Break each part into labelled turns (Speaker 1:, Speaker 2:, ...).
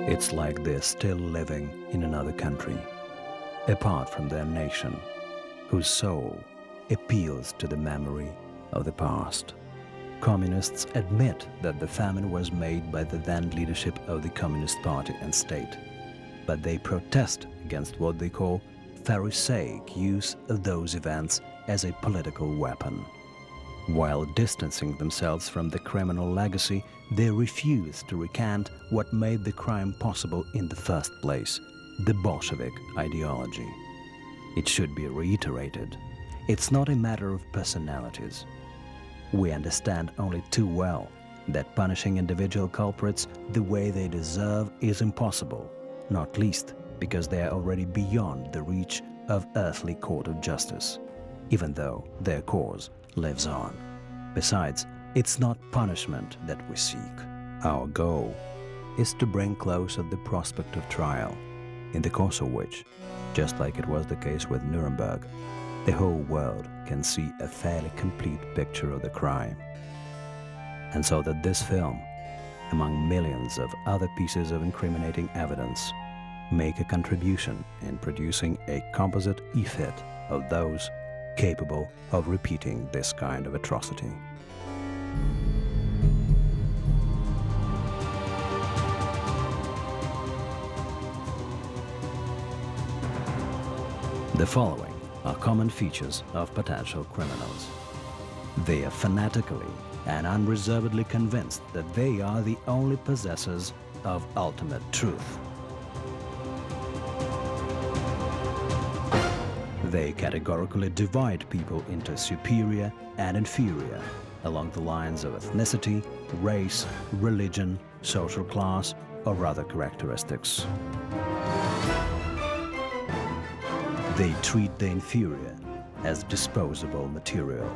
Speaker 1: It's like they're still living in another country, apart from their nation, whose soul appeals to the memory of the past. Communists admit that the famine was made by the then leadership of the Communist Party and state, but they protest against what they call Pharisaic use of those events as a political weapon. While distancing themselves from the criminal legacy, they refuse to recant what made the crime possible in the first place, the Bolshevik ideology. It should be reiterated, it's not a matter of personalities. We understand only too well that punishing individual culprits the way they deserve is impossible, not least because they are already beyond the reach of earthly court of justice, even though their cause lives on. Besides, it's not punishment that we seek. Our goal is to bring closer the prospect of trial, in the course of which, just like it was the case with Nuremberg, the whole world can see a fairly complete picture of the crime. And so that this film, among millions of other pieces of incriminating evidence, make a contribution in producing a composite effete of those capable of repeating this kind of atrocity. The following are common features of potential criminals. They are fanatically and unreservedly convinced that they are the only possessors of ultimate truth. They categorically divide people into superior and inferior along the lines of ethnicity, race, religion, social class, or other characteristics. They treat the inferior as disposable material,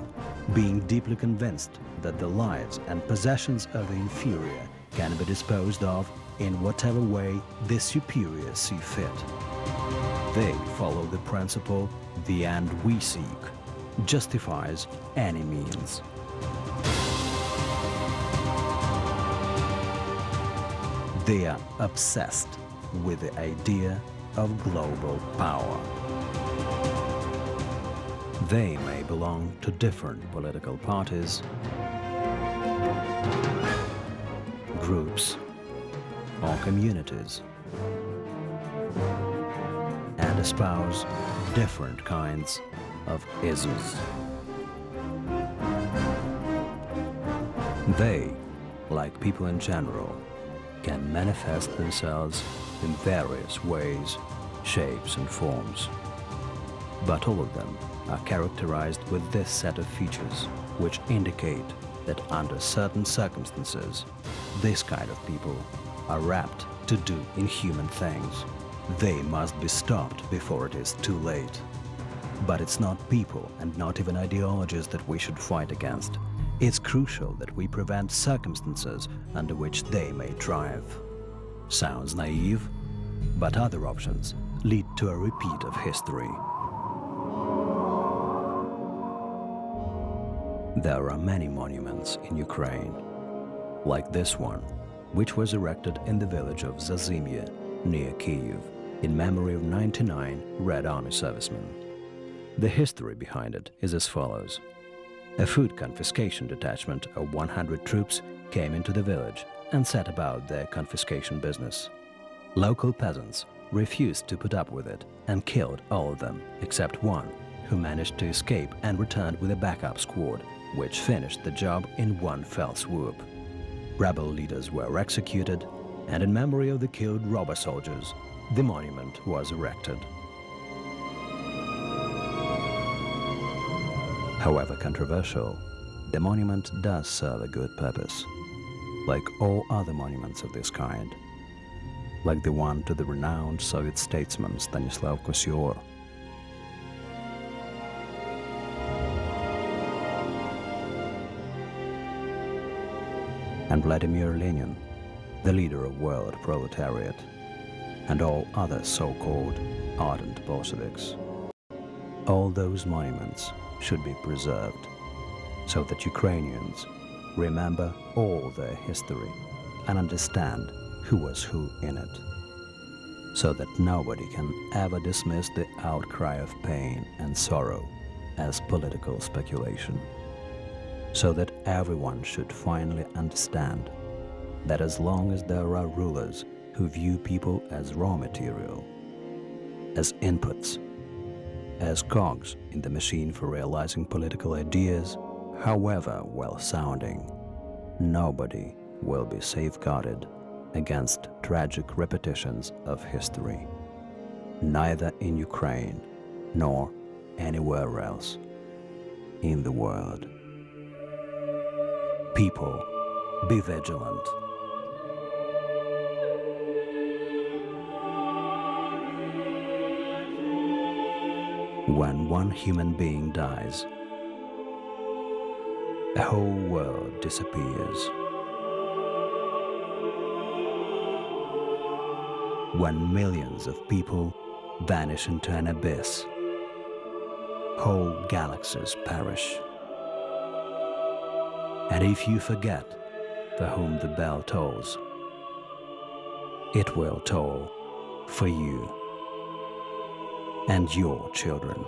Speaker 1: being deeply convinced that the lives and possessions of the inferior can be disposed of in whatever way the superior see fit. They follow the principle, the end we seek justifies any means. They are obsessed with the idea of global power. They may belong to different political parties, groups, or communities, and espouse different kinds of isms. They, like people in general, can manifest themselves in various ways, shapes and forms. But all of them are characterized with this set of features, which indicate that under certain circumstances, this kind of people are apt to do inhuman things. They must be stopped before it is too late. But it's not people and not even ideologies that we should fight against. It's crucial that we prevent circumstances under which they may thrive. Sounds naive, but other options lead to a repeat of history. There are many monuments in Ukraine, like this one, which was erected in the village of Zazimye, near Kyiv, in memory of 99 Red Army servicemen. The history behind it is as follows. A food confiscation detachment of 100 troops came into the village and set about their confiscation business. Local peasants refused to put up with it and killed all of them except one, who managed to escape and returned with a backup squad, which finished the job in one fell swoop. Rebel leaders were executed, and in memory of the killed robber soldiers, the monument was erected. However controversial, the monument does serve a good purpose, like all other monuments of this kind, like the one to the renowned Soviet statesman Stanislav Kosyor, and Vladimir Lenin, the leader of world proletariat, and all other so-called ardent Bolsheviks. All those monuments should be preserved, so that Ukrainians remember all their history and understand who was who in it, so that nobody can ever dismiss the outcry of pain and sorrow as political speculation, so that everyone should finally understand that as long as there are rulers who view people as raw material, as inputs, as cogs in the machine for realizing political ideas, however well-sounding, nobody will be safeguarded against tragic repetitions of history, neither in Ukraine nor anywhere else in the world. People, be vigilant. When one human being dies, a whole world disappears. When millions of people vanish into an abyss, whole galaxies perish. And if you forget for whom the bell tolls, it will toll for you and your children.